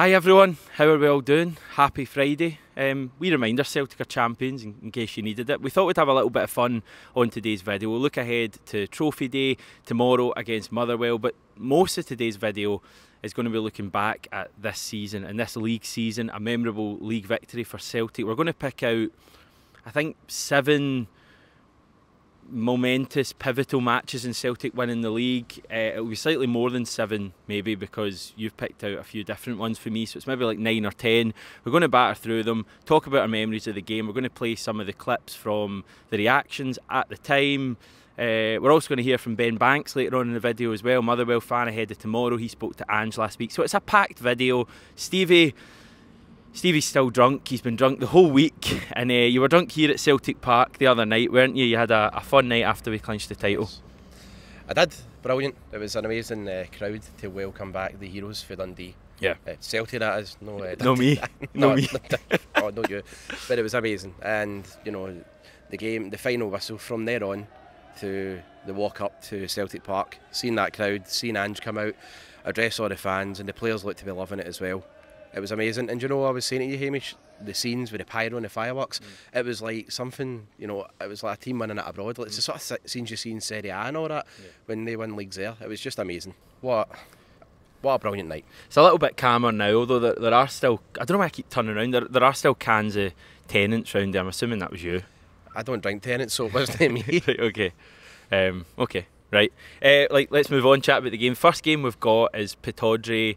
Hi everyone, how are we all doing? Happy Friday. We reminder Celtic are champions in case you needed it. We thought we'd have a little bit of fun on today's video. We'll look ahead to Trophy Day tomorrow against Motherwell, but most of today's video is going to be looking back at this season and this league season, a memorable league victory for Celtic. We're going to pick out, I think, 7 momentous, pivotal matches in Celtic winning the league. It'll be slightly more than 7 maybe, because you've picked out a few different ones for me, so it's maybe like 9 or 10. We're going to batter through them, talk about our memories of the game. We're going to play some of the clips from the reactions at the time. We're also going to hear from Ben Banks later on in the video as well, Motherwell fan ahead of tomorrow. He spoke to Ange last week, so it's a packed video. Stevie's still drunk. He's been drunk the whole week, and you were drunk here at Celtic Park the other night, weren't you? You had a fun night after we clinched the title. I did. Brilliant. It was an amazing crowd to welcome back the heroes for Dundee. Yeah. Celtic, that is. No, no me. No me. Oh, not you. But it was amazing. And, you know, the game, the final whistle, from there on to the walk up to Celtic Park, seeing that crowd, seeing Ange come out, address all the fans, and the players looked to be loving it as well. It was amazing. And you know, I was saying to you, Hamish, the scenes with the pyro and the fireworks, it was like something, you know, it was like a team winning it abroad. Like, it's the sort of scenes you see in Serie A and all that, when they win leagues there. It was just amazing. What a brilliant night. It's a little bit calmer now, although there are still, I don't know why I keep turning around, there are still cans of Tennent's round there. I'm assuming that was you. I don't drink Tennent's, so it wasn't me. Right, okay. Okay, right. Let's move on, chat about the game. First game we've got is Pittodrie,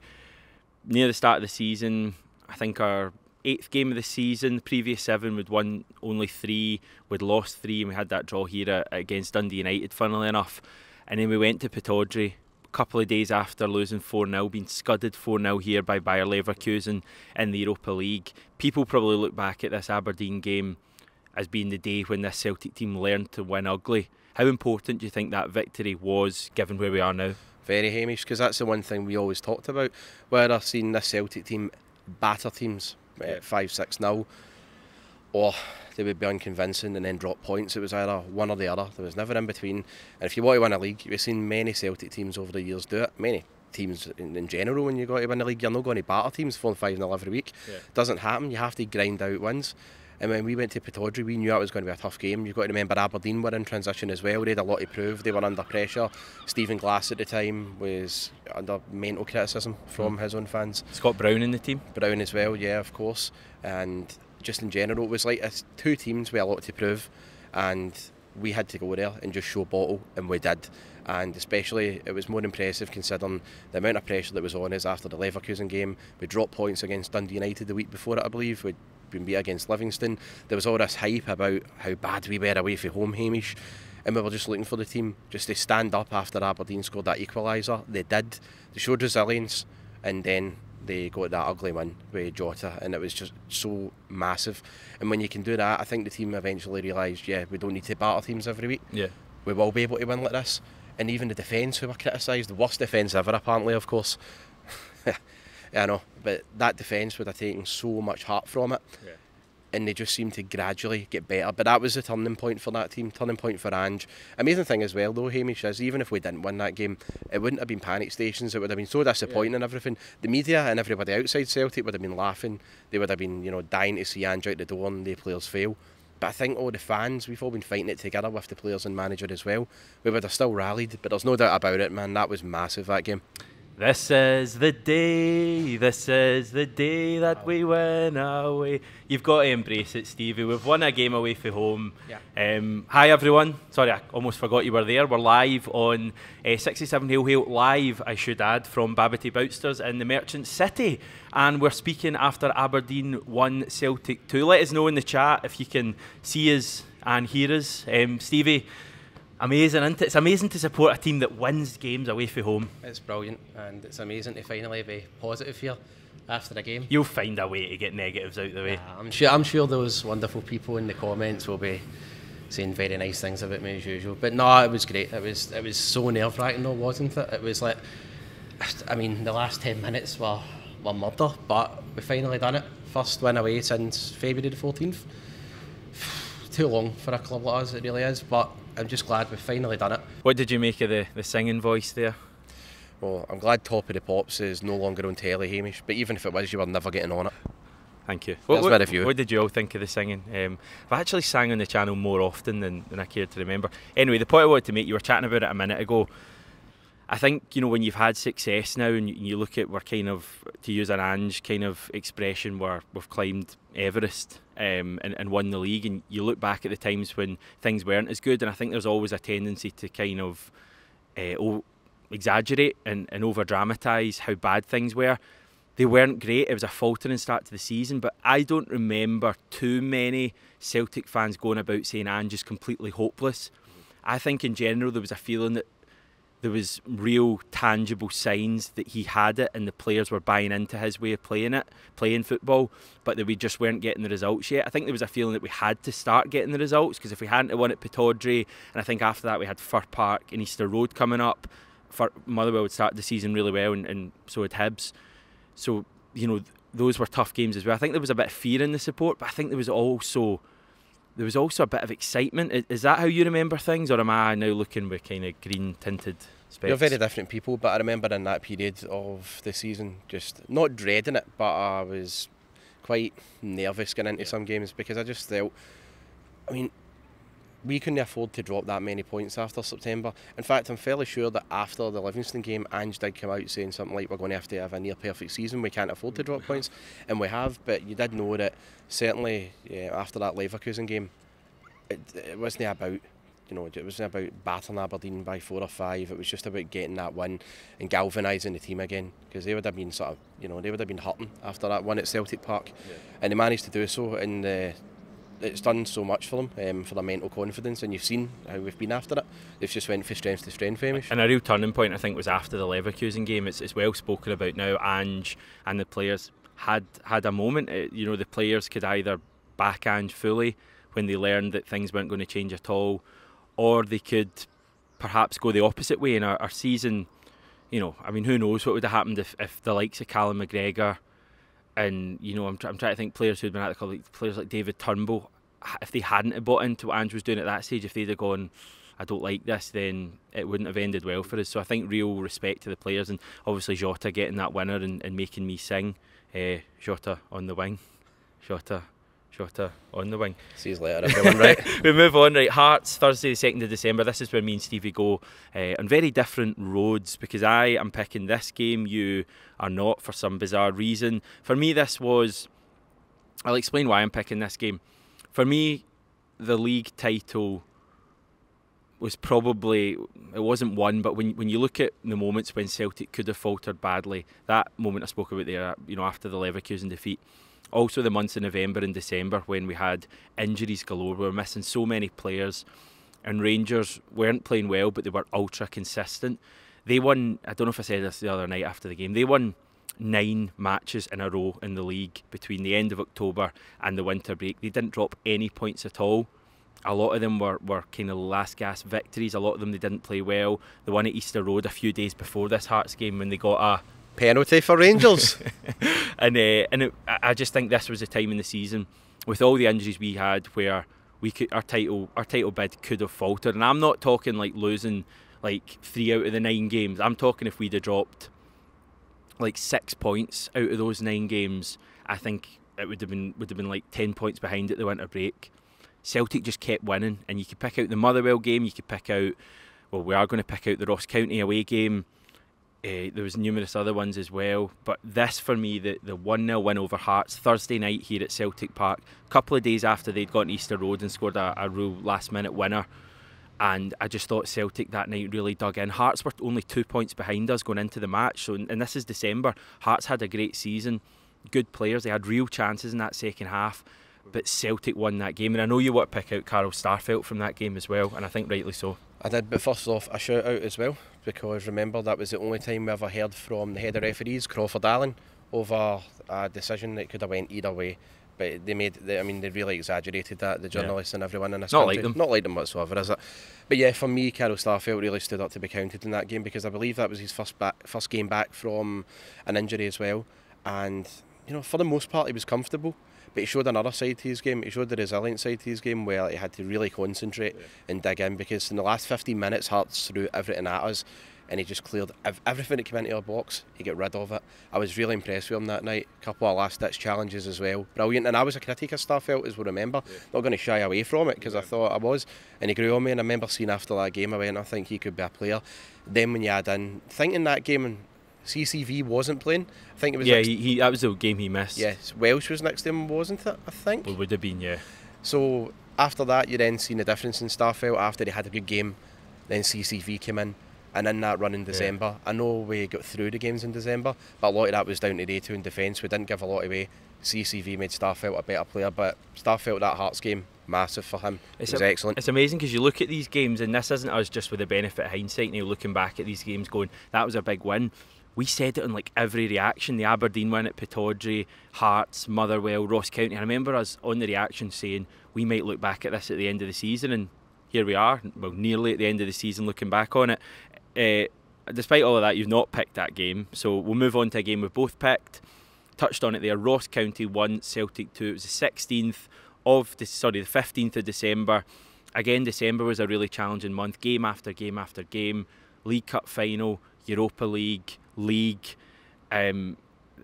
near the start of the season. I think our 8th game of the season. The previous 7, we'd won only 3, we'd lost 3, and we had that draw here against Dundee United, funnily enough. And then we went to Pittodrie a couple of days after losing 4-0, being scudded 4-0 here by Bayer Leverkusen in the Europa League. People probably look back at this Aberdeen game as being the day when this Celtic team learned to win ugly. How important do you think that victory was, given where we are now? Very, Hamish, because that's the one thing we always talked about. Where I've seen this Celtic team batter teams 5-6-0, or they would be unconvincing and then drop points. It was either one or the other. There was never in between. And if you want to win a league, you've seen many Celtic teams over the years do it. Many teams in general, when you go to win a league, you're not going to batter teams 4-5-0 every week. Yeah. Doesn't happen. You have to grind out wins. And when we went to Pittodrie, we knew that was going to be a tough game. You've got to remember Aberdeen were in transition as well. They had a lot to prove. They were under pressure. Stephen Glass at the time was under mental criticism from his own fans. Scott Brown in the team? Brown as well, yeah, of course. And just in general, it was like 2 teams with a lot to prove. And we had to go there and just show bottle, and we did. And especially, it was more impressive considering the amount of pressure that was on us after the Leverkusen game. We dropped points against Dundee United the week before it, I believe. We'd been beat against Livingston. There was all this hype about how bad we were away from home, Hamish, and we were just looking for the team just to stand up after Aberdeen scored that equaliser. They did. They showed resilience, and then they got that ugly win with Jota, and it was just so massive. And when you can do that, I think the team eventually realised, yeah, we don't need to batter teams every week. Yeah, we will be able to win like this. And even the defence, who were criticised, the worst defence ever apparently, of course. I know, but that defence would have taken so much heart from it, and they just seemed to gradually get better. But that was the turning point for that team, turning point for Ange. Amazing thing as well, though, Hamish, is even if we didn't win that game, it wouldn't have been panic stations. It would have been so disappointing and everything. The media and everybody outside Celtic would have been laughing. They would have been, you know, dying to see Ange out the door and the players fail. But I think all the fans, we've all been fighting it together with the players and manager as well. We would have still rallied, but there's no doubt about it, man. That was massive, that game. This is the day that we win away. You've got to embrace it, Stevie. We've won a game away from home. Yeah. Hi everyone. Sorry, I almost forgot you were there. We're live on 67 Hail Hail, live, I should add, from Babbity Boutsters in the Merchant City. And we're speaking after Aberdeen 1, Celtic 2. Let us know in the chat if you can see us and hear us. Stevie, amazing, isn't it? It's amazing to support a team that wins games away from home. It's brilliant, and it's amazing to finally be positive here after the game. You'll find a way to get negatives out of the way. I'm sure those wonderful people in the comments will be saying very nice things about me as usual. But no, it was great. It was so nerve-wracking, though, wasn't it? It was like, I mean, the last 10 minutes were murder, but we finally done it. First win away since February the 14th. Too long for a club like us, it really is, but I'm just glad we've finally done it. What did you make of the singing voice there? Well, I'm glad Top of the Pops is no longer on telly, Hamish, but even if it was, you were never getting on it. Thank you. What did you all think of the singing? I've actually sang on the channel more often than I care to remember. Anyway, the point I wanted to make, you were chatting about it a minute ago. I think, when you've had success now and you look at, we're kind of, to use an Ange kind of expression, where we've climbed Everest and won the league, and you look back at the times when things weren't as good, and I think there's always a tendency to kind of exaggerate and over-dramatise how bad things were. They weren't great. It was a faltering start to the season, but I don't remember too many Celtic fans going about saying Ange is completely hopeless. I think in general there was a feeling that there was real tangible signs that he had it and the players were buying into his way of playing football, but that we just weren't getting the results yet. I think there was a feeling that we had to start getting the results, because if we hadn't won at Pittodrie, and I think after that we had Fir Park and Easter Road coming up, Motherwell would start the season really well, and so would Hibs. So, those were tough games as well. I think there was a bit of fear in the support, but I think there was also a bit of excitement. Is that how you remember things, or am I now looking with kind of green tinted specs? You're very different people, but I remember in that period of the season just not dreading it, but I was quite nervous going into some games, because I just felt, we couldn't afford to drop that many points after September. In fact, I'm fairly sure that after the Livingston game, Ange did come out saying something like, we're going to have a near perfect season, we can't afford to drop points, and we have. But you did know that certainly after that Leverkusen game, it wasn't about, it wasn't about battering Aberdeen by 4 or 5. It was just about getting that win and galvanising the team again, because they would have been they would have been hurting after that win at Celtic Park, and they managed to do so, and it's done so much for them, for their mental confidence, and you've seen how we've been after it. They've just went from strength to strength, Hamish. And a real turning point, I think, was after the Leverkusen game. It's well spoken about now. Ange and the players had a moment. The players could either back Ange fully when they learned that things weren't going to change at all, or they could perhaps go the opposite way. In our season, who knows what would have happened if the likes of Callum McGregor and, I'm trying to think, players who'd been at the club, players like David Turnbull, if they hadn't have bought into what Ange was doing at that stage, if they'd have gone, I don't like this, then it wouldn't have ended well for us. So I think real respect to the players, and obviously Jota getting that winner and making me sing, Jota on the wing, Jota on the wing. See you later, everyone, right? We move on, right? Hearts, Thursday the 2nd of December. This is where me and Stevie go on very different roads, because I am picking this game, you are not, for some bizarre reason. For me, I'll explain why I'm picking this game. For me, the league title was probably, it wasn't won, but when you look at the moments when Celtic could have faltered badly, that moment I spoke about there, after the Leverkusen defeat, also the months of November and December when we had injuries galore, we were missing so many players, and Rangers weren't playing well, but they were ultra consistent. They won, I don't know if I said this the other night after the game, they won 9 matches in a row in the league between the end of October and the winter break. They didn't drop any points at all. A lot of them were kind of last gasp victories. A lot of them they didn't play well. The one at Easter Road a few days before this Hearts game, when they got a penalty for Rangers. I just think this was a time in the season, with all the injuries we had, where our title bid could have faltered. And I'm not talking like losing like 3 out of the 9 games. I'm talking if we'd have dropped like 6 points out of those 9 games, I think it would have been like 10 points behind at the winter break. Celtic just kept winning, and you could pick out the Motherwell game, you could pick out, we are going to pick out the Ross County away game. There was numerous other ones as well, but this for me, the 1-0 win over Hearts Thursday night here at Celtic Park, a couple of days after they'd gotten Easter Road and scored a real last minute winner, and I just thought Celtic that night really dug in. Hearts were only 2 points behind us going into the match, and this is December. Hearts had a great season, good players, they had real chances in that second half, but Celtic won that game. And I know you want to pick out Carl Starfelt from that game as well, and I think rightly so. I did, but first off, a shout out as well, because remember that was the only time we ever heard from the head of referees, Crawford Allen, over a decision that could have went either way. But they really exaggerated that, the journalists and everyone in this country. Not like them whatsoever, is it? But yeah, for me, Carl Starfelt really stood up to be counted in that game, because I believe that was his first game back from an injury as well. And for the most part, he was comfortable. But he showed another side to his game. He showed the resilient side to his game, where he had to really concentrate and dig in, because in the last 15 minutes, Hearts threw everything at us. and he just cleared everything that came into our box. He got rid of it. I was really impressed with him that night. A couple of last-ditch challenges as well. Brilliant. And I was a critic of Starfelt, as we remember. Not going to shy away from it, because I thought I was. And he grew on me, and I remember seeing after that game, I went, I think he could be a player. Then when you add in, thinking that game, and CCV wasn't playing, I think it was... Yeah, that was the game he missed. Yes, Welsh was next to him, wasn't it, I think? It would have been, yeah. So after that, you then seen the difference in Starfelt. After he had a good game, then CCV came in, and in that run in December, I know we got through the games in December, but a lot of that was down to day 2 in defence. We didn't give a lot away. CCV made Starfelt a better player, but Starfelt, that Hearts game, massive for him. It was excellent. It's amazing, because you look at these games, and this isn't us just with the benefit of hindsight, now looking back at these games going, that was a big win. We said it on like every reaction. The Aberdeen win at Pittodrie, Hearts, Motherwell, Ross County. I remember us on the reaction saying we might look back at this at the end of the season, and here we are, well, nearly at the end of the season looking back on it. Despite all of that, you've not picked that game, so we'll move on to a game we've both picked. Touched on it there. Ross County 1, Celtic 2. It was the 15th of December. Again, December was a really challenging month. Game after game after game. League Cup final, Europa League.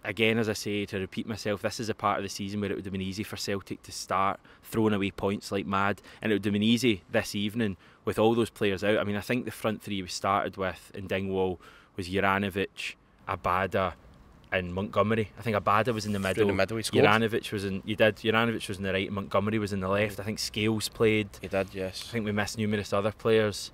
Again, as I say, to repeat myself, this is a part of the season where it would have been easy for Celtic to start throwing away points like mad, and it would have been easy this evening with all those players out. I mean, I think the front three we started with in Dingwall was Juranovic, Abada and Montgomery. I think Abada was in the middle. In the middle, he scored. Juranovic was in the right and Montgomery was in the left. I think Scales played. He did, yes. I think we missed numerous other players,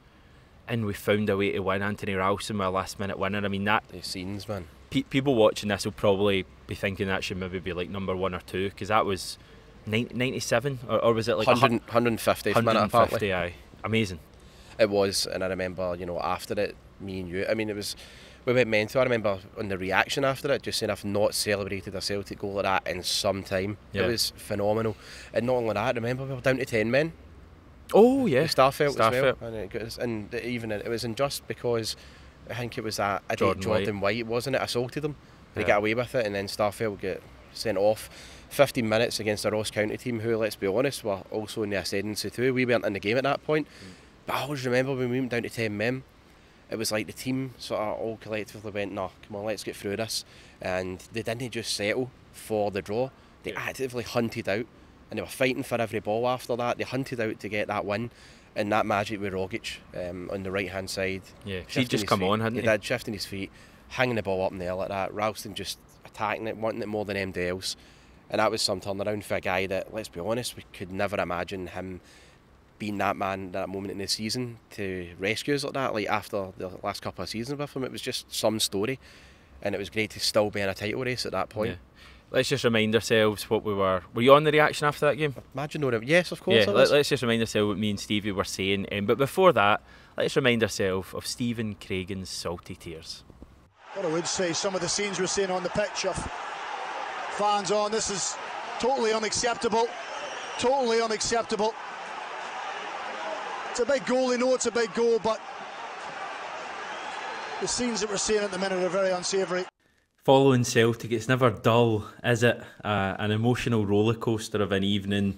and we found a way to win. Anthony Ralston with a last minute winner. I mean, that... The scenes, man. People watching this will probably be thinking that should maybe be like number 1 or 2, because that was 97 or was it like 150th minute apparently. Aye. Amazing. It was, and I remember, after it, me and you, I mean, we went mental. I remember on the reaction after it, just saying I've not celebrated a Celtic goal like that in some time. Yeah. It was phenomenal. And not only that, remember we were down to 10 men. Oh yeah, Starfelt as well, and even it was unjust because I think it was that Jordan White, wasn't it? Assaulted him. They got away with it, and then Starfelt got sent off. 15 minutes against a Ross County team who, let's be honest, were also in the ascendancy too. We weren't in the game at that point. But I always remember when we went down to 10 men, it was like the team sort of all collectively went, no, come on, let's get through this. And they didn't just settle for the draw. They actively hunted out, and they were fighting for every ball after that. They hunted out to get that win. And that magic with Rogic on the right hand side. Yeah, he'd just come on, hadn't he? He did, shifting his feet, hanging the ball up in the air like that. Ralston just attacking it, wanting it more than anybody else. And that was some turnaround for a guy that, let's be honest, we could never imagine him being that man at that moment in the season to rescue us like that. Like after the last couple of seasons with him, it was just some story. And it was great to still be in a title race at that point. Yeah. Let's just remind ourselves what we were. Were you on the reaction after that game? Imagine knowing. Yes, of course. Yeah, let's just remind ourselves what me and Stevie were saying. But before that, let's remind ourselves of Stephen Craigan's salty tears. What I would say, some of the scenes we're seeing on the pitch of fans on, this is totally unacceptable. Totally unacceptable. It's a big goal, they know it's a big goal, but the scenes that we're seeing at the minute are very unsavoury. Following Celtic, it's never dull, is it? An emotional rollercoaster of an evening.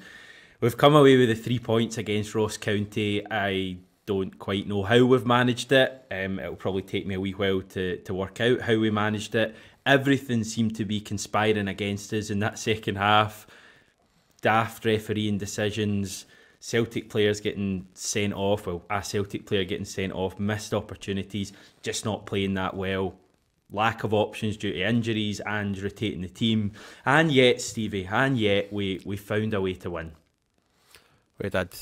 We've come away with the 3 points against Ross County. I don't quite know how we've managed it. It'll probably take me a wee while to work out how we managed it. Everything seemed to be conspiring against us in that second half. Daft refereeing decisions, Celtic players getting sent off, well, a Celtic player getting sent off, missed opportunities, just not playing that well. Lack of options due to injuries and rotating the team. And yet, Stevie, we found a way to win. We did.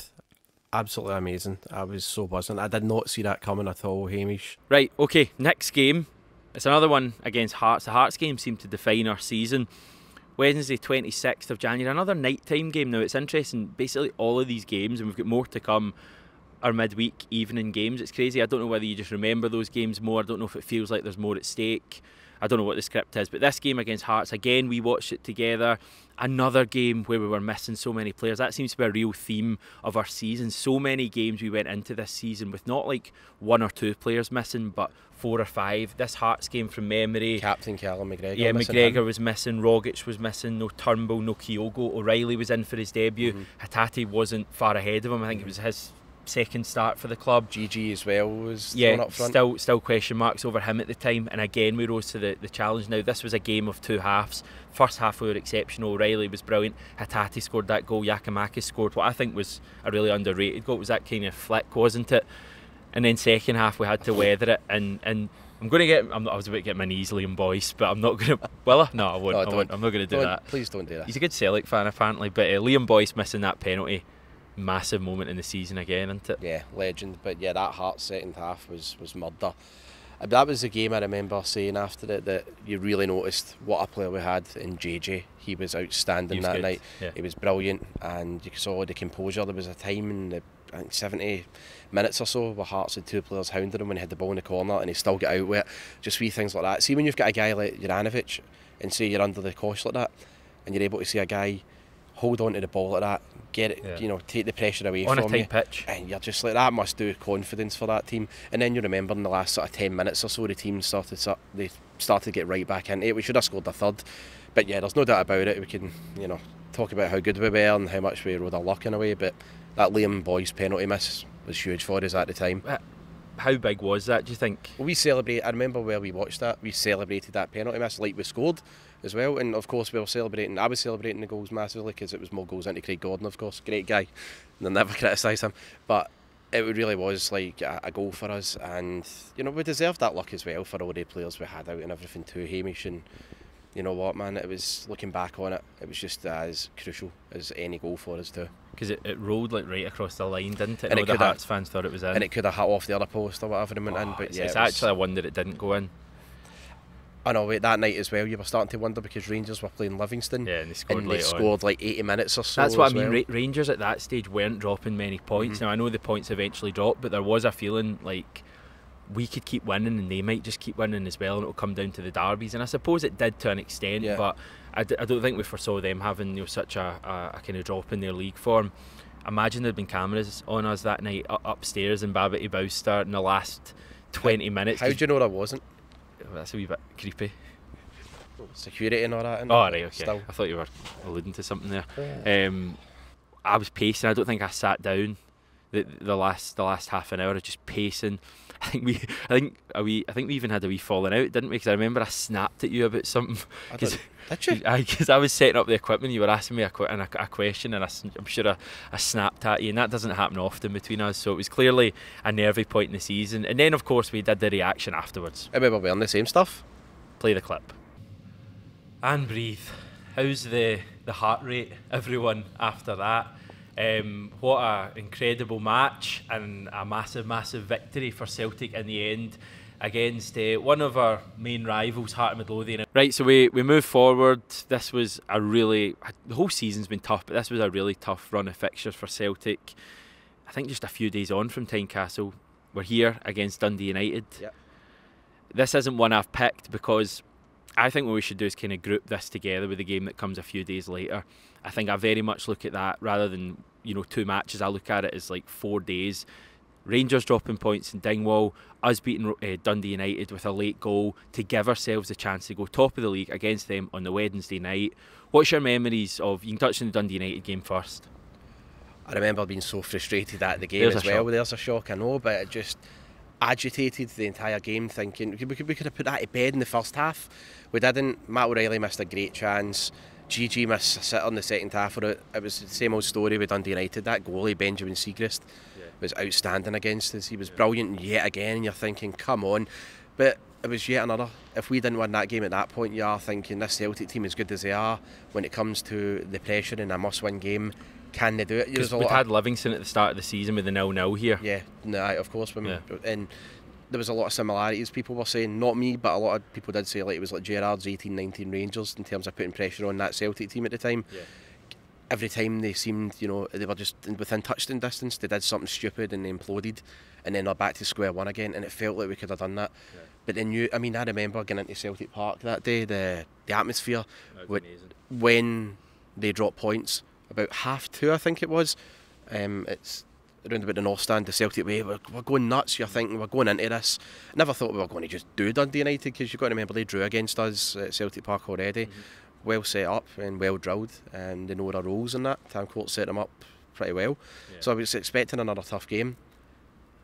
Absolutely amazing. I was so buzzing. I did not see that coming at all, Hamish. Right, okay, next game. It's another one against Hearts. The Hearts game seemed to define our season. Wednesday, 26th of January, another nighttime game. Now, it's interesting, basically all of these games, and we've got more to come, are midweek evening games. It's crazy. I don't know whether you just remember those games more. I don't know if it feels like there's more at stake. I don't know what the script is, but this game against Hearts, again, we watched it together. Another game where we were missing so many players. That seems to be a real theme of our season. So many games we went into this season with not like 1 or 2 players missing, but 4 or 5. This Hearts game from memory. Captain Callum McGregor. Yeah, McGregor was missing. Rogic was missing. No Turnbull, no Kyogo. O'Reilly was in for his debut. Hatate wasn't far ahead of him. I think it was his second start for the club. GG as well was thrown up front. Still question marks over him at the time, and again we rose to the challenge. Now this was a game of two halves. First half we were exceptional. O'Reilly was brilliant. Hatate scored that goal. Giakoumakis scored what I think was a really underrated goal. It was that kind of flick, wasn't it? And then second half we had to weather it, and I'm going to get. I was about to get my knees, Liam Boyce, but I'm not going to. Will I? No, I won't. No, I'm not going to do that. Please don't do that. He's a good Celtic fan apparently, but Liam Boyce missing that penalty. Massive moment in the season again, isn't it? Yeah, legend. But yeah, that Hearts second half was murder. That was the game I remember saying after it that you really noticed what a player we had in JJ. He was outstanding that night. Yeah. He was brilliant, and you saw the composure. There was a time in the, I think, 70 minutes or so where Hearts had two players hounding him when he had the ball in the corner, and he still got out with it. Just wee things like that. See, when you've got a guy like Juranovic and say you're under the cosh like that, and you're able to see a guy hold on to the ball like that, get it, take the pressure away on from a tight you, pitch, and you're just like, that must do confidence for that team. And then you remember in the last sort of 10 minutes or so, the team started to get right back into it. We should have scored a third, but yeah, there's no doubt about it. We can talk about how good we were and how much we rode our luck in a way, but that Liam Boyce penalty miss was huge for us at the time. How big was that, do you think? Well, we celebrated. I remember where we watched that. We celebrated that penalty miss like we scored as well, and of course we were celebrating. I was celebrating the goals massively because it was more goals into Craig Gordon, of course, great guy, and I never criticise him. But it really was like a goal for us, and we deserved that luck as well for all the players we had out and everything too. Hamish, and you know what, man, it was, looking back on it, it was just as crucial as any goal for us too. Because it rolled like right across the line, didn't it? And the Hearts fans thought it was in. And it could have hit off the other post or whatever and went in. But it's actually a wonder it didn't go in. I know, that night as well, you were starting to wonder because Rangers were playing Livingston. Yeah, and they scored like 80 minutes or so. That's what I mean. Rangers at that stage weren't dropping many points. Now I know the points eventually dropped, but there was a feeling like we could keep winning and they might just keep winning as well, and it'll come down to the derbies. And I suppose it did to an extent, but I don't think we foresaw them having such a kind of drop in their league form. Imagine there'd been cameras on us that night upstairs in Babbitty Bowster in the last 20 minutes. How do you know there wasn't? That's a wee bit creepy. Security and all that. Oh, right, okay. Still. I thought you were alluding to something there. Yeah. I was pacing. I don't think I sat down the last half an hour. I was just pacing. I think we even had a wee falling out, didn't we? Because I remember I snapped at you about something. Did you? Because I was setting up the equipment, you were asking me a question, and I'm sure I snapped at you, and that doesn't happen often between us. So it was clearly a nervy point in the season. And then, of course, we did the reaction afterwards. I remember wearing the same stuff. Play the clip. And breathe. How's the heart rate, everyone, after that? What an incredible match and a massive victory for Celtic in the end against one of our main rivals, Heart of Midlothian. Right, so we move forward. This was the whole season's been tough, but this was a really tough run of fixtures for Celtic. I think just a few days on from Tynecastle, we're here against Dundee United. Yep. This isn't one I've picked because I think what we should do is kind of group this together with the game that comes a few days later. I think I very much look at that rather than two matches. I look at it as like 4 days. Rangers dropping points in Dingwall, us beating Dundee United with a late goal to give ourselves a chance to go top of the league against them on the Wednesday night. What's your memories of? You can touch on the Dundee United game first. I remember being so frustrated at the game as well. There's a shock, I know, but it just agitated the entire game, thinking we could have put that to bed in the first half. We didn't. Matt O'Reilly missed a great chance. GG missed a sitter in the second half. It was the same old story with Dundee United. That goalie, Benjamin Siegrist, was outstanding against us. He was brilliant yet again, and you're thinking, come on. But it was yet another. If we didn't win that game at that point, you are thinking this Celtic team, as good as they are, when it comes to the pressure in a must-win game, can they do it? Because we'd had Livingston at the start of the season with the 0-0 here. Yeah, no, of course. And there was a lot of similarities. People were saying, not me, but a lot of people did say it was like Gerrard's 18-19 Rangers in terms of putting pressure on that Celtic team at the time. Yeah. Every time they seemed, they were just within touchdown distance, they did something stupid and they imploded, and then they're back to square one again, and it felt like we could have done that. Yeah. But then I remember getting into Celtic Park that day, the atmosphere, when they dropped points, about 2:30 I think it was, it's around about the North Stand, the Celtic way, we're going nuts. You're thinking we're going into this. I never thought we were going to just do Dundee United, because you've got to remember they drew against us at Celtic Park already. Well set up and well drilled, and they know their roles in that. Tam Court set them up pretty well. Yeah. So I was expecting another tough game.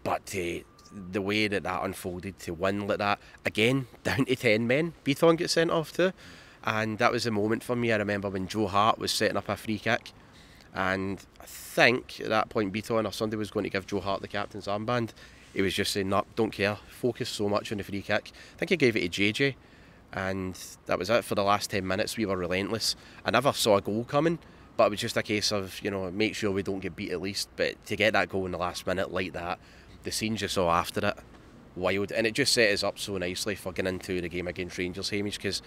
But the way that unfolded to win like that, again, down to 10 men, Beaton gets sent off too. And that was the moment for me. I remember when Joe Hart was setting up a free kick. And I think at that point, Beaton or Sunday was going to give Joe Hart the captain's armband. He was just saying, no, don't care, focus so much on the free kick. I think he gave it to JJ. And that was it for the last 10 minutes. We were relentless. I never saw a goal coming, but it was just a case of, make sure we don't get beat at least. But to get that goal in the last minute like that, the scenes you saw after it, wild. And it just set us up so nicely for getting into the game against Rangers, Hamish, because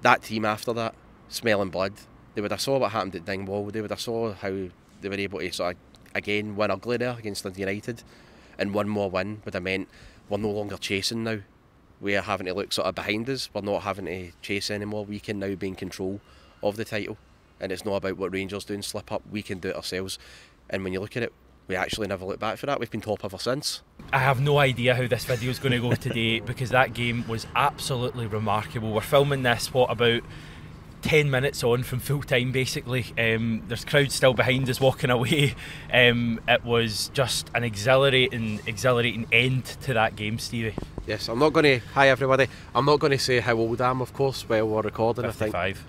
that team after that, smelling blood, they would have saw what happened at Dingwall. They would have saw how they were able to sort of, again, win ugly there against Dundee United. And one more win would have meant we're no longer chasing now. We are having to look sort of behind us. We're not having to chase anymore. We can now be in control of the title. And it's not about what Rangers do and slip up. We can do it ourselves. And when you look at it, we actually never look back for that. We've been top ever since. I have no idea how this video is going to go today because that game was absolutely remarkable. We're filming this, about 10 minutes on from full time basically. There's crowds still behind us walking away. It was just an exhilarating end to that game, Stevie. Yes, I'm not going to, hi everybody, I'm not going to say how old I am, of course, while we're recording, 55. I think.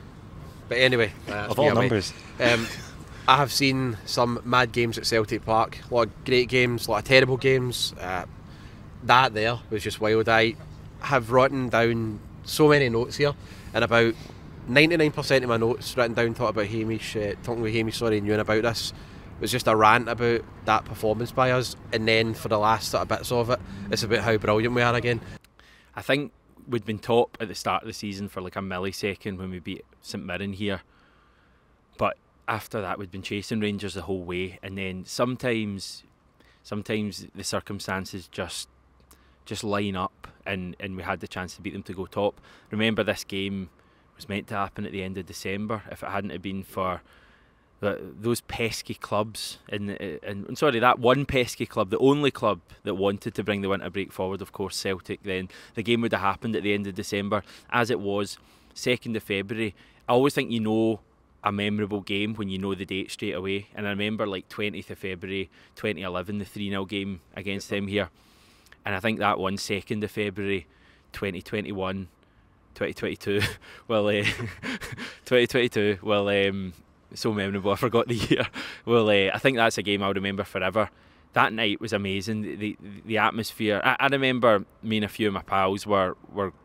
But anyway, of all numbers. I have seen some mad games at Celtic Park, a lot of great games, a lot of terrible games. That there was just wild. I have written down so many notes here, and about 99% of my notes written down talking with Hamish, and you about this, was just a rant about that performance by us, and then for the last sort of bits of it, it's about how brilliant we are again. I think we'd been top at the start of the season for like a millisecond when we beat St Mirren here, but after that we'd been chasing Rangers the whole way, and then sometimes the circumstances just line up and we had the chance to beat them to go top. Remember, this game was meant to happen at the end of December. If it hadn't have been for those pesky clubs that one pesky club, the only club that wanted to bring the winter break forward, of course Celtic, then the game would have happened at the end of December. As it was, 2nd of February, I always think a memorable game when you know the date straight away, and I remember like 20th of February 2011, the 3-0 game against them here, and I think that one, 2nd of February 2022 so memorable, I forgot the year. I think that's a game I'll remember forever. That night was amazing. The atmosphere. I remember me and a few of my pals were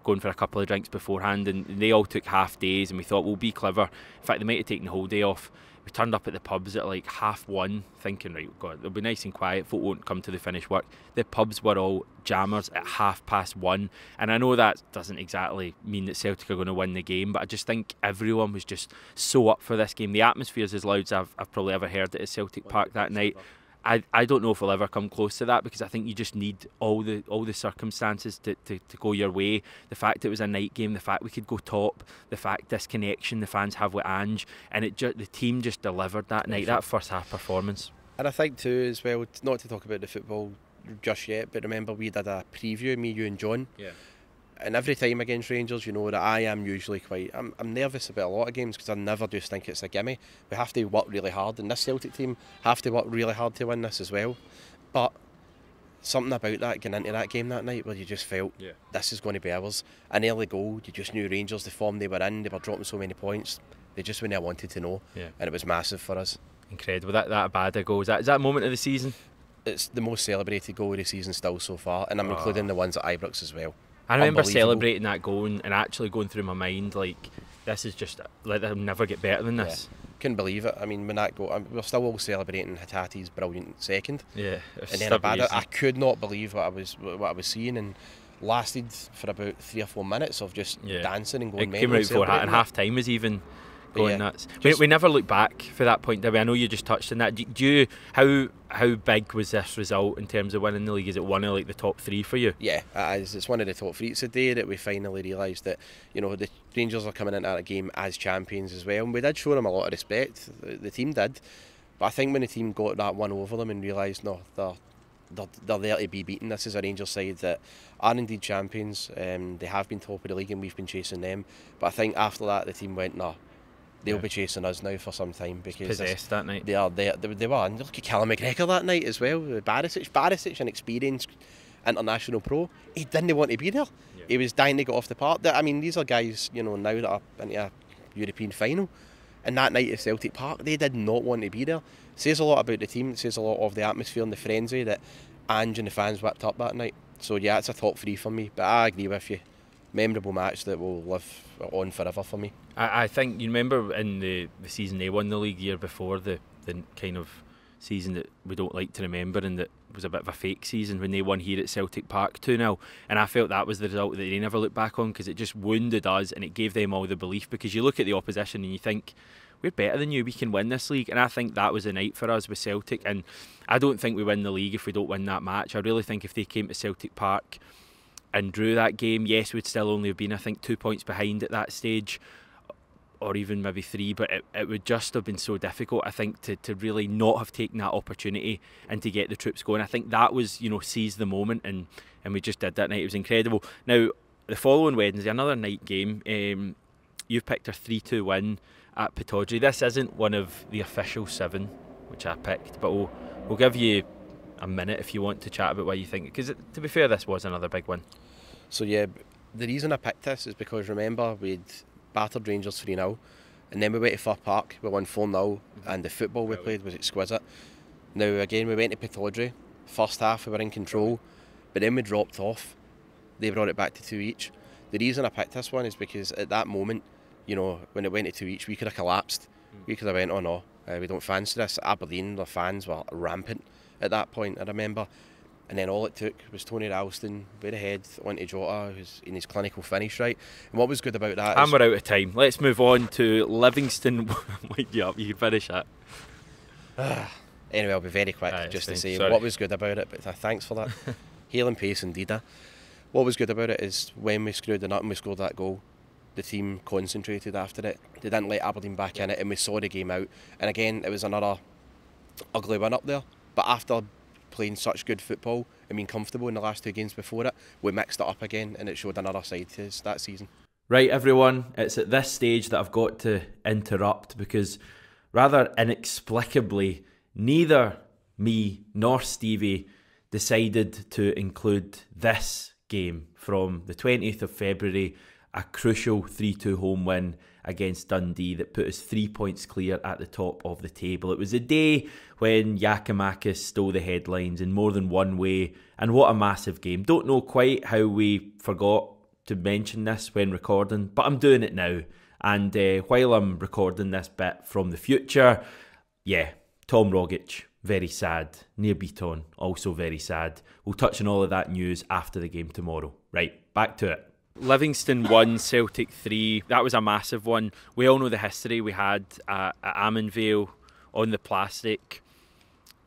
going for a couple of drinks beforehand, and they all took half days, and we thought we'll be clever. In fact, they might have taken the whole day off. We turned up at the pubs at like 1:30, thinking, right, God, it'll be nice and quiet, folk won't come to the finished work. The pubs were all jammers at 1:30, and I know that doesn't exactly mean that Celtic are going to win the game, but I just think everyone was just so up for this game. The atmosphere is as loud as I've probably ever heard it at Celtic Park that night. I don't know if we'll ever come close to that, because I think you just need all the circumstances to go your way. The fact it was a night game, the fact we could go top, the fact this connection the fans have with Ange, and the team just delivered that night, that first half performance. And I think too as well, not to talk about the football just yet, but remember we did a preview, me, you and John. Yeah. And every time against Rangers, you know that I am usually I'm nervous about a lot of games because I never just think it's a gimme. We have to work really hard, and this Celtic team have to work really hard to win this as well. But something about that, getting into that game that night, where you just felt this is going to be ours. An early goal, you just knew Rangers, the form they were in, they were dropping so many points. They just when I wanted to know, and it was massive for us. Incredible. That bad a goal. Is that a moment of the season? It's the most celebrated goal of the season still so far, and I'm including the ones at Ibrox as well. I remember celebrating that goal and actually going through my mind like, this is just, like, they'll never get better than this. Couldn't believe it. I mean, when that goal, we're still all celebrating Hatate's brilliant second. Yeah, and then I could not believe what I was seeing, and lasted for about 3 or 4 minutes of just dancing and going. It came right before and half time was even going nuts. We never looked back for that point, did we? I know you just touched on that. Do you, how big was this result in terms of winning the league? Is it one of like the top 3 for you? Yeah, it's one of the top 3. It's a day that we finally realised that, you know, the Rangers are coming into that game as champions as well, and we did show them a lot of respect. The team did, but I think when the team got that one over them and realised, no, they're there to be beaten. This is a Rangers side that are indeed champions. They have been top of the league and we've been chasing them. But I think after that the team went, no, they'll be chasing us now for some time because Possessed that night. They were. And look at Callum McGregor that night as well. Barisic, an experienced international pro. He didn't want to be there. Yeah. He was dying to get off the park. I mean, these are guys, now that are into a European final. And that night at Celtic Park, they did not want to be there. It says a lot about the team. It says a lot of the atmosphere and the frenzy that Ange and the fans whipped up that night. So yeah, it's a top 3 for me. But I agree with you. Memorable match that will live on forever for me. I think you remember in the season they won the league year before, the kind of season that we don't like to remember and that was a bit of a fake season when they won here at Celtic Park 2-0, and I felt that was the result that they never looked back on because it just wounded us and it gave them all the belief, because you look at the opposition and you think we're better than you, we can win this league. And I think that was a night for us with Celtic, and I don't think we win the league if we don't win that match. I really think if they came to Celtic Park and drew that game, yes, we'd still only have been, I think, 2 points behind at that stage, or even maybe 3, but it would just have been so difficult, I think, to really not have taken that opportunity and to get the troops going. I think that was, seize the moment, and we just did that night. It was incredible. Now, the following Wednesday, another night game, you've picked a 3-2 win at Pittodrie. This isn't one of the official 7, which I picked, but we'll give you a minute if you want to chat about what you think, because to be fair, this was another big win. So yeah, the reason I picked this is because, remember, we'd battered Rangers 3-0, and then we went to Fir Park, we won 4-0, and the football we played was exquisite. Now again, we went to Pittodrie, first half we were in control, but then we dropped off. They brought it back to 2 each. The reason I picked this one is because at that moment, when it went to 2 each, we could have collapsed. We could have went, oh no, we don't fancy this. Aberdeen, the fans were rampant at that point, I remember. And then all it took was Tony Ralston with a head onto Jota, who's in his clinical finish, right? And what was good about that and we're out of time. Let's move on to Livingston. Wake you up, you can finish that. Anyway, I'll be very quick, just to say what was good about it, but thanks for that. Hailing pace indeed. What was good about it is when we screwed the nut and we scored that goal, the team concentrated after it. They didn't let Aberdeen back in it, and we saw the game out. And again, it was another ugly win up there, but after playing such good football and being comfortable in the last 2 games before it, we mixed it up again and it showed another side to us that season. Right, everyone, it's at this stage that I've got to interrupt because rather inexplicably, neither me nor Stevie decided to include this game from the 20th of February, a crucial 3-2 home win against Dundee that put us 3 points clear at the top of the table. It was a day when Giakoumakis stole the headlines in more than one way, and what a massive game. Don't know quite how we forgot to mention this when recording, but I'm doing it now. And while I'm recording this bit from the future, yeah, Tom Rogic, very sad. Near Beaton, also very sad. We'll touch on all of that news after the game tomorrow. Right, back to it. Livingston 1, Celtic 3. That was a massive one. We all know the history we had at Ammanvale on the plastic.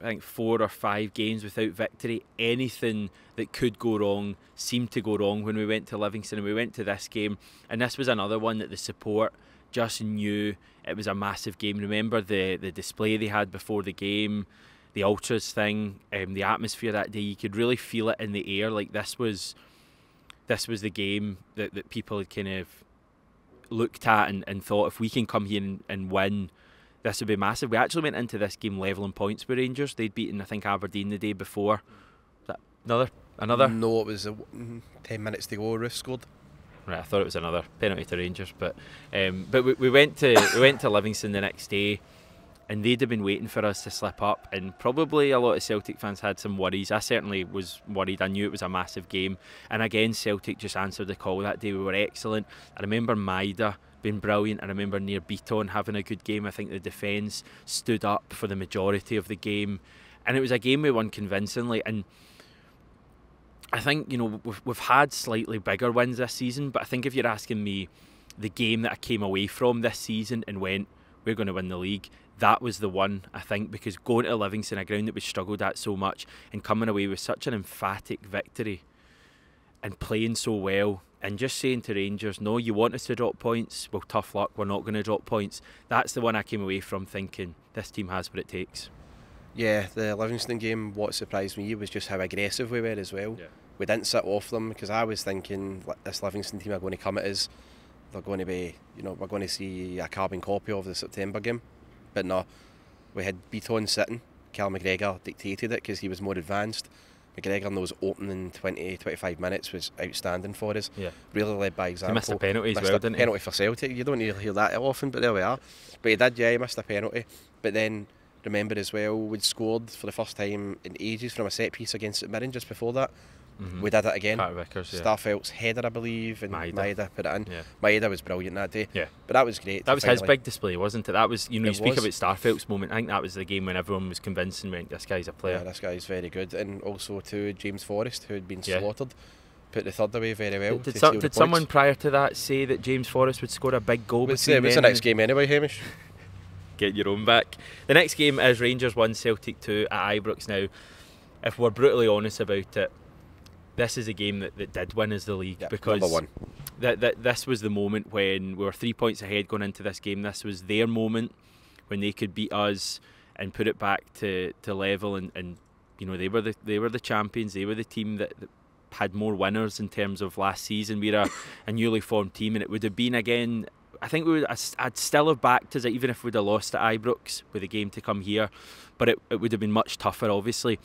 I think 4 or 5 games without victory. Anything that could go wrong seemed to go wrong when we went to Livingston, and we went to this game. And this was another one that the support just knew it was a massive game. Remember the display they had before the game, the ultras thing, the atmosphere that day. You could really feel it in the air. Like this was the game that people had kind of looked at and thought, if we can come here and win, this would be massive. We actually went into this game levelling points with Rangers. They'd beaten, I think, Aberdeen the day before. Was that another? No, it was 10 minutes to go. Ruth scored. Right, I thought it was another penalty to Rangers, but we went to Livingston the next day, and they'd have been waiting for us to slip up, and probably a lot of Celtic fans had some worries. I certainly was worried. I knew it was a massive game, and again, Celtic just answered the call that day. We were excellent. I remember Maida being brilliant. I remember Near Beaton having a good game. I think the defence stood up for the majority of the game, and it was a game we won convincingly. And I think, we've had slightly bigger wins this season, but I think if you're asking me the game that I came away from this season and went, we're going to win the league, that was the one, I think, because going to Livingston, a ground that we struggled at so much, and coming away with such an emphatic victory and playing so well, and just saying to Rangers, no, you want us to drop points? Well, tough luck, we're not going to drop points. That's the one I came away from thinking, this team has what it takes. Yeah, the Livingston game, what surprised me was just how aggressive we were as well. Yeah. We didn't sit off them, because I was thinking, this Livingston team are going to come at us they're going to be, we're going to see a carbon copy of the September game. But no, we had Beaton sitting. Cal McGregor dictated it because he was more advanced. McGregor in those opening 20-25 minutes was outstanding for us. Yeah. Really led by example. He missed a penalty as well, didn't he? Penalty for Celtic. You don't really hear that often, but there we are. But he did, yeah, he missed a penalty. But then, remember as well, we'd scored for the first time in ages from a set piece against St Mirren just before that. We did it again. Vickers, yeah. Starfelt's header, I believe, and Maeda put it in. Yeah. Maeda was brilliant that day. Yeah. But that was great. That was his big display, wasn't it? That was, you speak was. about Starfelt's moment. I think that was the game when everyone was convinced and went, this guy's a player. Yeah, this guy's very good. And also to James Forrest, who had been slaughtered, put the third away very well. Did someone prior to that say that James Forrest would score a big goal? What's the next game anyway, Hamish? Get your own back. The next game is Rangers 1, Celtic 2 at Ibrox. Now, if we're brutally honest about it, this is a game that did win us the league, because number one. This was the moment when we were 3 points ahead going into this game. This was their moment when they could beat us and put it back to level, and they were the champions. They were the team that had more winners in terms of last season. We're a newly formed team, and it would have been again. I think I'd still have backed us even if we'd have lost at Ibrox with the game to come here, but it would have been much tougher, obviously.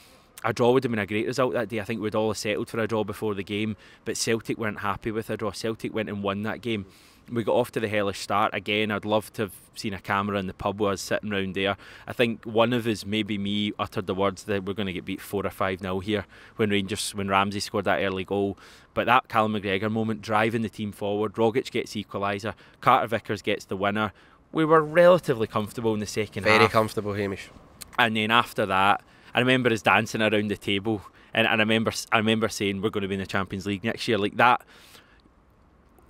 A draw would have been a great result that day. I think we'd all have settled for a draw before the game, but Celtic weren't happy with a draw. Celtic went and won that game. We got off to the hellish start. Again, I'd love to have seen a camera in the pub with us sitting round there. I think one of us, maybe me, uttered the words that we're going to get beat 4 or 5-0 here when Ramsey scored that early goal. But that Callum McGregor moment, driving the team forward, Rogic gets the equaliser, Carter Vickers gets the winner. We were relatively comfortable in the second half. Very comfortable, Hamish. And then after that, I remember us dancing around the table, and I remember saying we're going to be in the Champions League next year. Like that,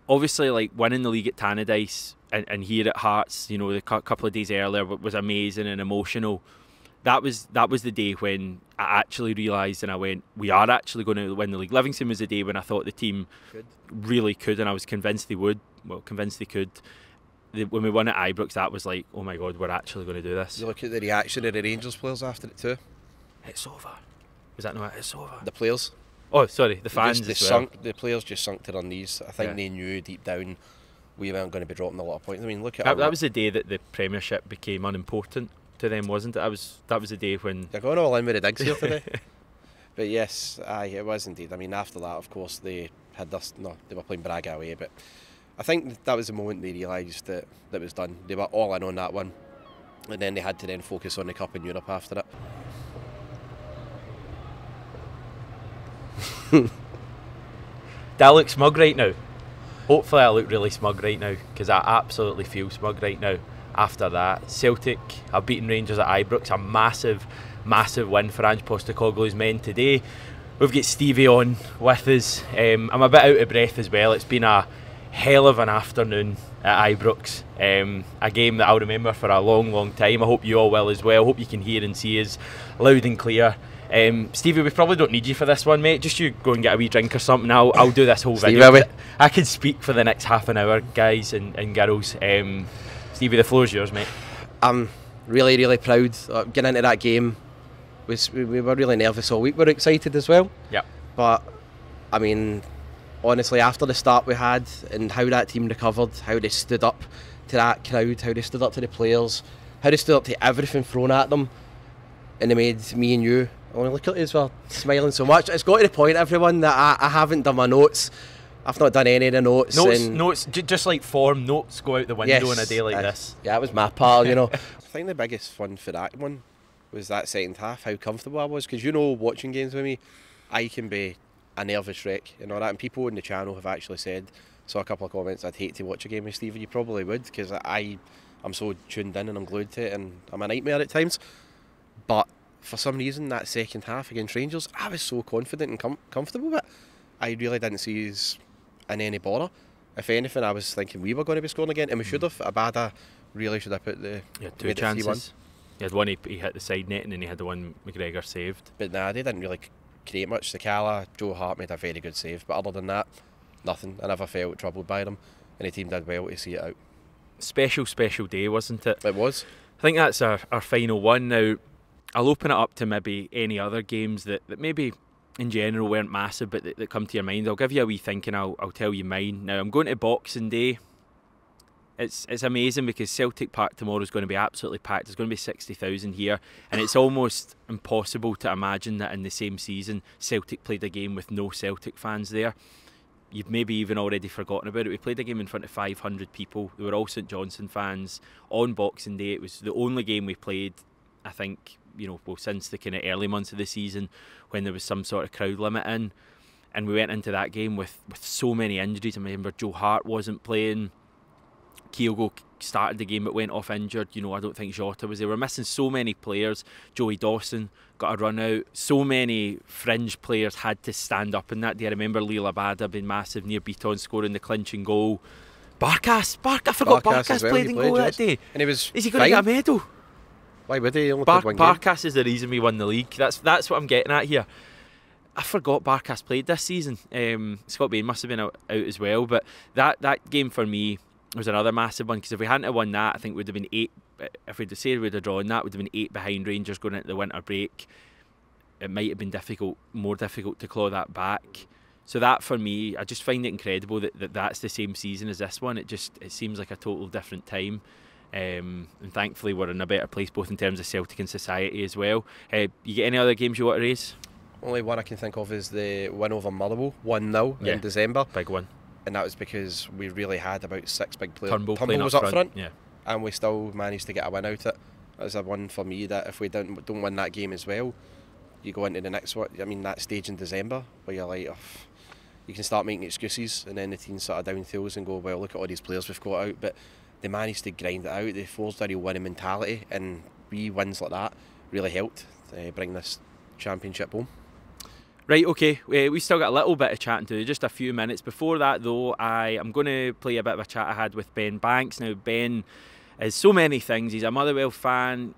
obviously, like winning the league at Tannadice and here at Hearts, the couple of days earlier was amazing and emotional. That was the day when I actually realised, and I went, we are actually going to win the league. Livingston was the day when I thought the team really could, and I was convinced they would. Well, convinced they could. When we won at Ibrox, that was like, oh my God, we're actually going to do this. You look at the reaction of the Rangers players after it too. It's over. Was that not? It's over. The players. Oh, sorry, the fans as well. The players just sunk to their knees. I think they knew deep down we weren't going to be dropping a lot of points. I mean, look at that was the day that the Premiership became unimportant to them, wasn't it? That was the day when they're going all in with the digs here today. But yes, it was indeed. I mean, after that, of course, they had this. No, they were playing Braga away, but I think that was the moment they realised that was done. They were all in on that one, and then they had to then focus on the Cup in Europe after it. Do I look smug right now? Hopefully I look really smug right now, because I absolutely feel smug right now after that. Celtic have beaten Rangers at Ibrox, a massive, massive win for Ange Postecoglou's men today. We've got Stevie on with us. I'm a bit out of breath as well. It's been a hell of an afternoon at Ibrox. A game that I'll remember for a long, long time. I hope you all will as well. I hope you can hear and see us loud and clear. Stevie, we probably don't need you for this one, mate. Just you go and get a wee drink or something. I'll do this whole video. I could speak for the next half an hour, guys and girls. Stevie, the floor's yours, mate. I'm really, really proud. Getting into that game, we were really nervous all week. We were excited as well. Yeah. But, I mean, honestly, after the start we had and how that team recovered, how they stood up to that crowd, how they stood up to the players, how they stood up to everything thrown at them, and they made me and you, I want to look at you as well, smiling so much. It's got to the point, everyone, that I haven't done my notes. I've not done any of the notes. Notes, just like form, notes go out the window on a day like this. Yeah, it was my pal, I think the biggest fun for that one was that second half, how comfortable I was. Because watching games with me, I can be a nervous wreck and all that. And people on the channel have actually said, saw a couple of comments, I'd hate to watch a game with Stephen. You probably would, because I'm so tuned in and I'm glued to it, and I'm a nightmare at times. But for some reason, that second half against Rangers, I was so confident and comfortable with it. I really didn't see us in any bother. If anything, I was thinking we were going to be scoring again, and we should have. Abada really should have put the... Yeah, two chances. He had one, he hit the side net, and then he had the one McGregor saved. But nah, they didn't really create much. Sakala, Joe Hart made a very good save, but other than that, nothing. I never felt troubled by them, and the team did well to see it out. Special day, wasn't it? It was. I think that's our final one now. I'll open it up to maybe any other games that maybe in general weren't massive but that come to your mind. I'll give you a wee think and I'll tell you mine. Now I'm going to Boxing Day it's amazing because Celtic Park tomorrow is going to be absolutely packed. There's going to be 60,000 here, and it's almost impossible to imagine that in the same season Celtic played a game with no Celtic fans there. You've maybe even already forgotten about it. We played a game in front of 500 people. They were all St Johnstone fans on Boxing Day. It was the only game we played, I think, since the kind of early months of the season when there was some sort of crowd limit in. And we went into that game with so many injuries. I remember Joe Hart wasn't playing. Kyogo started the game but went off injured. I don't think Jota was there. We're missing so many players. Joey Dawson got a run out. So many fringe players had to stand up in that day. I remember Lee Labada being massive, near Beaton scoring the clinching goal. Barkas, I forgot Barkas played in goal that day. And is he going to get a medal? Why would he? Only played one game. Barkas is the reason we won the league. That's what I'm getting at here. I forgot Barkas played this season. Scott Bain must have been out as well. But that game for me was another massive one, because if we hadn't have won that, I think it would have been 8. If we'd have drawn that, would have been 8 behind Rangers going into the winter break. It might have been more difficult to claw that back. So that for me, I just find it incredible that that's the same season as this one. It seems like a total different time. And thankfully we're in a better place both in terms of Celtic and society as well. You get any other games you want to raise? Only one I can think of is the win over Motherwell, 1-0 in December. Big one. And that was because we really had about 6 big players. Turnbull was up front, yeah, and we still managed to get a win out of it. That was a one for me that if we don't win that game as well, you go into the next one. I mean, that stage in December where you're like, you can start making excuses, and then the team sort of down thills and go, well, look at all these players we've got out. But they managed to grind it out. They forced a real winning mentality, and wee wins like that really helped bring this championship home. Right, okay, we still got a little bit of chatting to do, just a few minutes. Before that though, I am going to play a bit of a chat I had with Ben Banks. Now Ben is so many things. He's a Motherwell fan,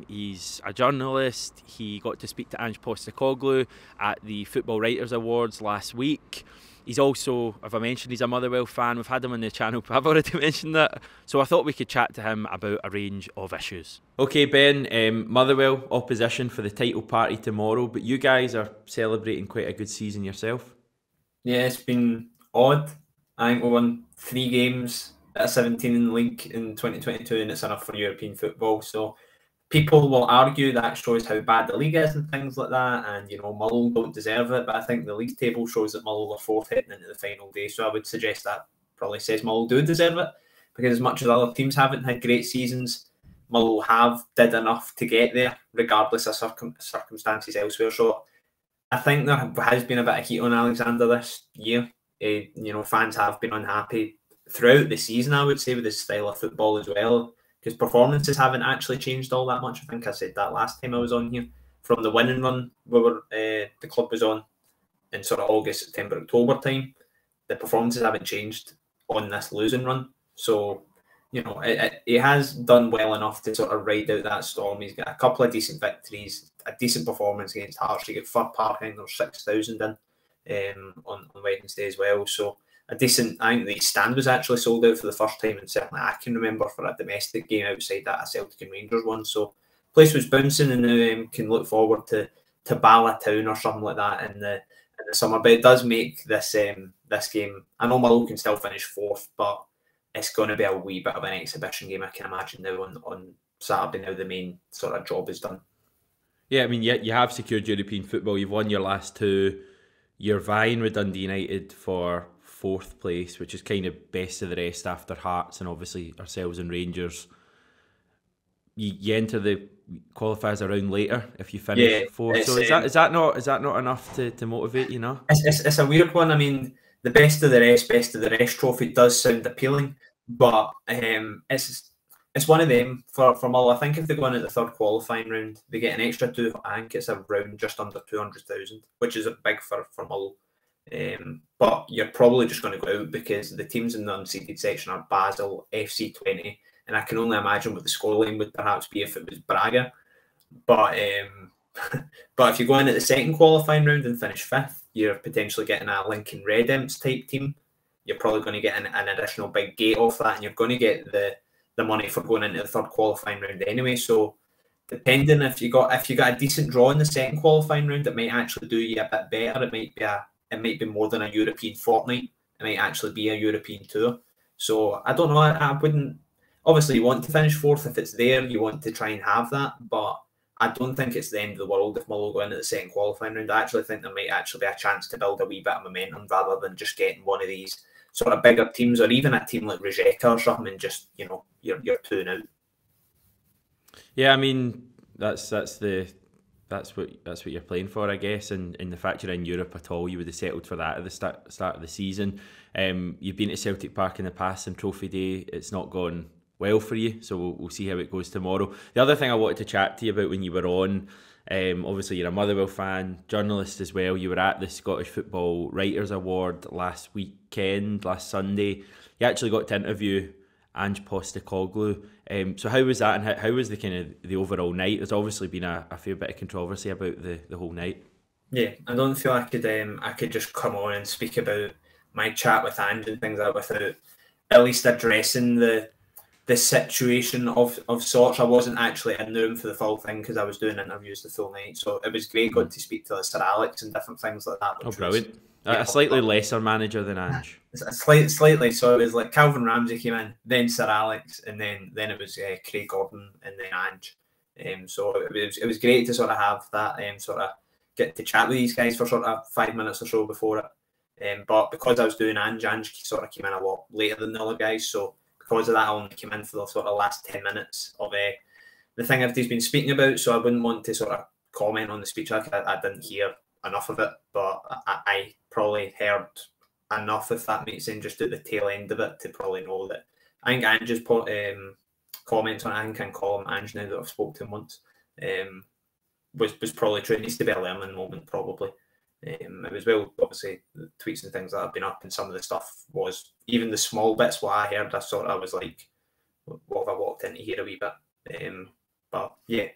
he's a journalist, he got to speak to Ange Postecoglou at the Football Writers Awards last week. He's also, if I mentioned, he's a Motherwell fan. We've had him on the channel, but I've already mentioned that. So I thought we could chat to him about a range of issues. Okay, Ben, Motherwell opposition for the title party tomorrow, but you guys are celebrating quite a good season yourself. Yeah, it's been odd. I think we won 3 games out of 17 in the league in 2022, and it's enough for European football. So people will argue that shows how bad the league is and things like that, and Mull don't deserve it, but I think the league table shows that Mull are 4th heading into the final day, so I would suggest that probably says Mull do deserve it, because as much as other teams haven't had great seasons, Mull did enough to get there, regardless of circumstances elsewhere. So I think there has been a bit of heat on Alexander this year. Fans have been unhappy throughout the season, I would say, with his style of football as well, because performances haven't actually changed all that much. I think I said that last time I was on here. From the winning run the club was on in sort of August, September, October time, the performances haven't changed on this losing run. So, he has done well enough to sort of ride out that storm. He's got a couple of decent victories, a decent performance against Hearts. He got Fir Park, I think there's 6,000 in on Wednesday as well. So a decent, I think the stand was actually sold out for the first time, and certainly I can remember, for a domestic game outside that, a Celtic and Rangers one. So place was bouncing, and can look forward to Bala Town or something like that in the summer. But it does make this game, I know Mull can still finish 4th, but it's going to be a wee bit of an exhibition game, I can imagine, now on Saturday, now the main sort of job is done. Yeah, I mean, you have secured European football, you've won your last 2, you're vying with Dundee United for 4th place, which is kind of best of the rest after Hearts and obviously ourselves and Rangers. You enter the qualifiers a round later if you finish 4th. So is that not enough to motivate you? It's a weird one. I mean, the best of the rest trophy does sound appealing, but it's one of them for Mull. I think if they go in at the 3rd qualifying round, they get an extra 2. I think it's around just under 200,000, which is a big for Mull. But you're probably just going to go out because the teams in the unseeded section are Basel, FC 20, and I can only imagine what the scoreline would perhaps be if it was Braga. But if you go in at the 2nd qualifying round and finish 5th, you're potentially getting a Lincoln Red Imps type team. You're probably going to get an additional big gate off that, and you're going to get the money for going into the 3rd qualifying round anyway. So depending if you got a decent draw in the 2nd qualifying round, it might actually do you a bit better. It might be more than a European fortnight. It might actually be a European tour. So I don't know. I wouldn't. Obviously, you want to finish fourth if it's there. You want to try and have that, but I don't think it's the end of the world if Motherwell go into the second qualifying round. I actually think there might actually be a chance to build a wee bit of momentum rather than just getting one of these sort of bigger teams, or even a team like Rijeka or something, and just, you know, you're 2-0. Yeah, I mean that's what you're playing for, I guess, and the fact you're in Europe at all, you would have settled for that at the start of the season. You've been to Celtic Park in the past and Trophy Day, it's not gone well for you, so we'll see how it goes tomorrow. The other thing I wanted to chat to you about when you were on, obviously you're a Motherwell fan, journalist as well. You were at the Scottish Football Writers Award last Sunday. You actually got to interview Ange Postecoglou. So how was that, and how was the kind of the overall night? There's obviously been a fair bit of controversy about the whole night. Yeah, I don't feel I could just come on and speak about my chat with Ange and things like that without at least addressing the situation of sorts. I wasn't actually in the room for the full thing because I was doing interviews the full night, so it was great going to speak to Sir Alex and different things like that. Oh, brilliant. A slightly lesser manager than Ange. Slightly, so it was like Calvin Ramsey came in, then Sir Alex, and then it was Craig Gordon and then Ange. So it was great to sort of have that sort of get to chat with these guys for sort of 5 minutes or so before it. But because I was doing Ange sort of came in a lot later than the other guys, so because of that, I only came in for the sort of last 10 minutes of the thing everybody's been speaking about. So I wouldn't want to sort of comment on the speech. I didn't hear enough of it, but I probably heard enough, if that makes sense, just at the tail end of it to probably know that. I think Ange's comments on, I think I can call him Ange now that I've spoke to him once, was probably true. It needs to be a learning moment, probably. It was, well, obviously the tweets and things that have been up, and some of the stuff was, even the small bits what I heard, I was like, what have I walked into here a wee bit? But yeah,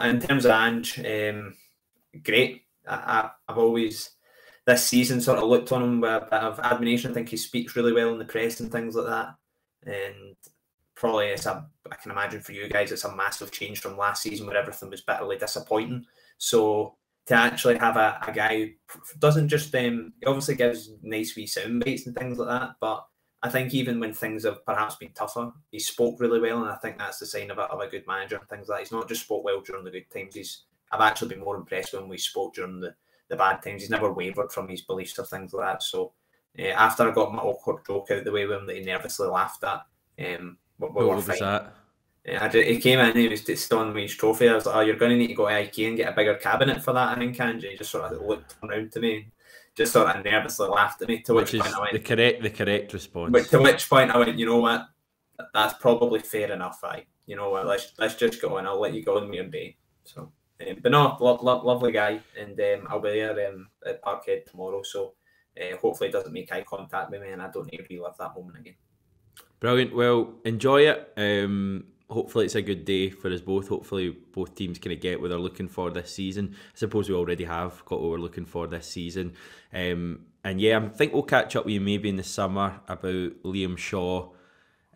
in terms of Ange, great. I've always this season sort of looked on him with a bit of admiration. I think he speaks really well in the press and things like that, and probably I can imagine for you guys it's a massive change from last season where everything was bitterly disappointing. So to actually have a guy who doesn't just he obviously gives nice wee sound bites and things like that, but I think even when things have perhaps been tougher, he spoke really well, and I think that's the sign of a good manager and things like that. He's not just spoke well during the good times. I've actually been more impressed when we spoke during the bad times. He's never wavered from his beliefs or things like that. So after I got my awkward joke out the way with him that he nervously laughed at, what was that? He came in, he was stoned with his trophy. I was like, oh, you're going to need to go to IKEA and get a bigger cabinet for that, I think, Ange. He just sort of looked around to me, just sort of nervously laughed at me, to which point I went... The correct response. To which point I went, you know what, that's probably fair enough, you know what, let's just go and I'll let you go in your day. So, but no, lovely guy, and I'll be there at Parkhead tomorrow, so hopefully it doesn't make eye contact with me and I don't need to relive that moment again. Brilliant. Well, enjoy it. Hopefully it's a good day for us both. Hopefully both teams kind of get what they're looking for this season. I suppose we already have got what we're looking for this season. And yeah, I think we'll catch up with you maybe in the summer about Liam Shaw,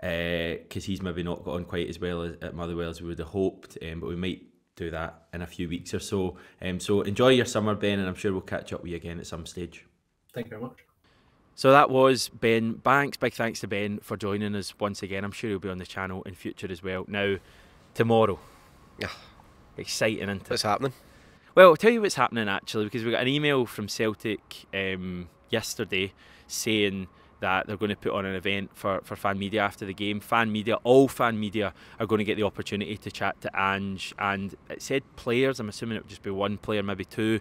because he's maybe not got on quite as well at Motherwell as we would have hoped, but we might do that in a few weeks or so. So enjoy your summer, Ben, and I'm sure we'll catch up with you again at some stage. Thank you very much. So that was Ben Banks. Big thanks to Ben for joining us once again. I'm sure he'll be on the channel in future as well. Now, tomorrow. Exciting, isn't it? What's happening? Well, I'll tell you what's happening actually, because we got an email from Celtic yesterday saying that they're going to put on an event for fan media after the game. All fan media are going to get the opportunity to chat to Ange, and it said players. I'm assuming it would just be one player, maybe two.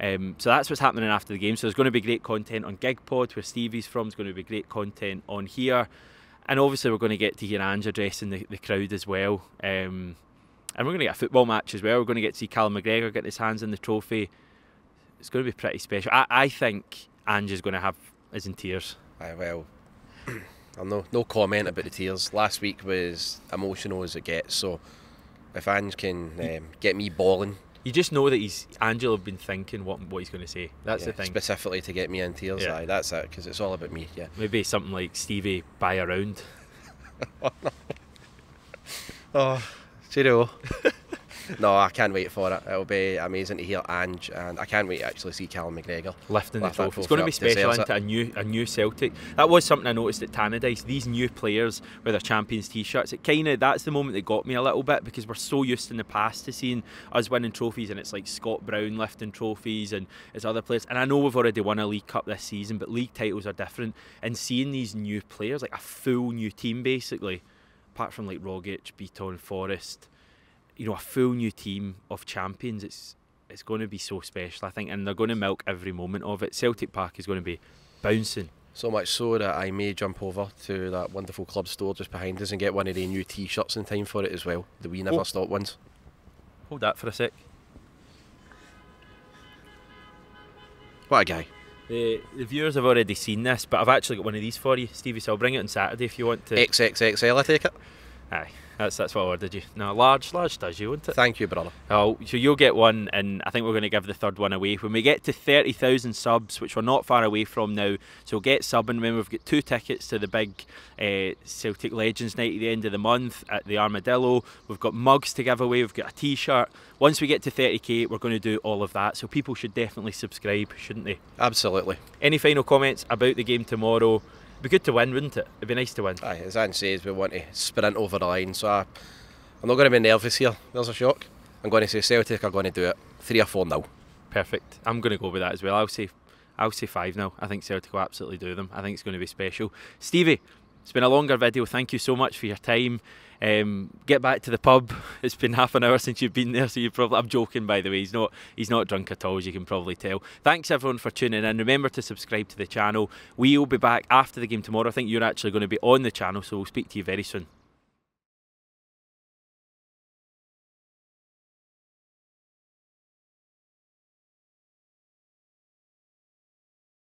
So that's what's happening after the game. So there's going to be great content on GigPod, where Stevie's from. There's going to be great content on here, and obviously we're going to get to hear Ange addressing the crowd as well. And we're going to get a football match as well. We're going to get to see Callum McGregor get his hands on the trophy. It's going to be pretty special. I think Ange is going to have us in tears. Well, I'll no comment about the tears. Last week was emotional as it gets, so if Ange can get me bawling, you just know that Ange will have been thinking what he's going to say. That's the thing. Specifically to get me in tears. Yeah. That's it, because it's all about me. Yeah. Maybe something like Stevie buy a round. Oh, cheerio. No, I can't wait for it. It'll be amazing to hear Ange, and I can't wait to actually see Callum McGregor lifting the lift that trophy. It's going to be trophy up. special into a new Celtic. That was something I noticed at Tannadice. These new players with their Champions t-shirts, that's the moment that got me a little bit, because we're so used in the past to seeing us winning trophies, and it's like Scott Brown lifting trophies and it's other players. And I know we've already won a League Cup this season, but league titles are different. And seeing these new players, like a full new team basically, apart from like Rogic, Beaton, Forrest, you know, a full new team of champions, it's going to be so special, I think, and they're going to milk every moment of it. Celtic Park is going to be bouncing. So much so that I may jump over to that wonderful club store just behind us and get one of the new t-shirts in time for it as well, the We Never Stop ones. Hold that for a sec. What a guy. The viewers have already seen this, but I've actually got one of these for you, Stevie, so I'll bring it on Saturday if you want to. XXXL, I take it? Aye, that's what I ordered you. No, large does you, won't it? Thank you, brother. Oh, so you'll get one, and I think we're going to give the third one away when we get to 30,000 subs, which we're not far away from now. So get subbing. Remember, we've got 2 tickets to the big Celtic Legends night at the end of the month at the Armadillo. We've got mugs to give away. We've got a t-shirt. Once we get to 30k, we're going to do all of that. So people should definitely subscribe, shouldn't they? Absolutely. Any final comments about the game tomorrow? It'd be good to win, wouldn't it? It'd be nice to win. Aye, as Anne says, we want to sprint over the line, so I'm not going to be nervous here. There's a shock. I'm going to say Celtic are going to do it 3 or 4-0. Perfect. I'm going to go with that as well. I'll say 5-0. I think Celtic will absolutely do them. I think it's going to be special. Stevie, it's been a longer video. Thank you so much for your time. Get back to the pub. It's been half an hour since you've been there, so you probably. I'm joking, by the way. He's not drunk at all, as you can probably tell. Thanks everyone for tuning in. Remember to subscribe to the channel. We will be back after the game tomorrow. I think you're actually going to be on the channel, so we'll speak to you very soon.